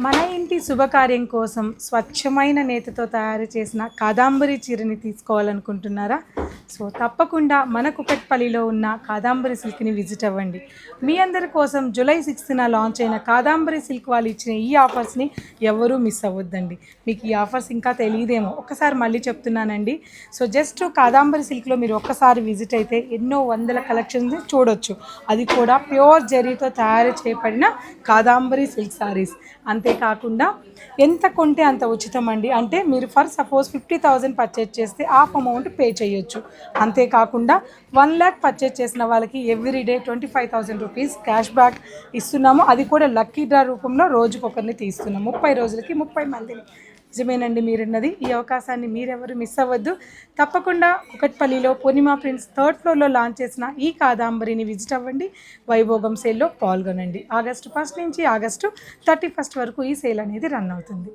మన ఇంటి శుభకార్యం కోసం స్వచ్ఛమైన నేతతో తయారు చేసిన కాదాంబరి చీరని తీసుకోవాలనుకుంటున్నారా? సో తప్పకుండా మన కుకట్పల్లిలో ఉన్న కాదాంబరి సిల్క్ని విజిట్ అవ్వండి. మీ అందరి కోసం జూలై 6న లాంచ్ అయిన కాదాంబరి సిల్క్ వాళ్ళు ఇచ్చిన ఈ ఆఫర్స్ని ఎవరూ మిస్ అవ్వద్దండి. మీకు ఈ ఆఫర్స్ ఇంకా తెలియదేమో, ఒక్కసారి మళ్ళీ చెప్తున్నానండి. సో జస్ట్ కాదాంబరి సిల్క్లో మీరు ఒక్కసారి విజిట్ అయితే ఎన్నో వందల కలెక్షన్స్ చూడొచ్చు. అది కూడా ప్యూర్ జరీతో తయారు చేయబడిన కాదాంబరి సిల్క్ సారీస్. అంతేకాకుండా ఎంత కొంటే అంత ఉచితం అండి. అంటే మీరు ఫర్ సపోజ్ 50,000 పర్చేజ్ చేస్తే హాఫ్ అమౌంట్ పే చేయొచ్చు. అంతేకాకుండా 1 lakh పర్చేజ్ చేసిన వాళ్ళకి ఎవ్రీడే 25,000 రూపీస్ క్యాష్ బ్యాక్ ఇస్తున్నాము. అది కూడా లక్కీ డ్రా రూపంలో రోజుకొకరిని తీస్తున్నాము. 30 రోజులకి 30 మందిని. నిజమేనండి మీరున్నది. ఈ అవకాశాన్ని మీరెవరు మిస్ అవ్వద్దు. తప్పకుండా కుకట్పల్లిలో పూర్ణిమ ప్రింట్స్ 3rd ఫ్లోర్లో లాంచ్ చేసిన ఈ కాదాంబరిని విజిట్ అవ్వండి. వైభోగం సేల్లో పాల్గొనండి. ఆగస్టు 1 నుంచి ఆగస్టు 31 వరకు ఈ సేల్ అనేది రన్ అవుతుంది.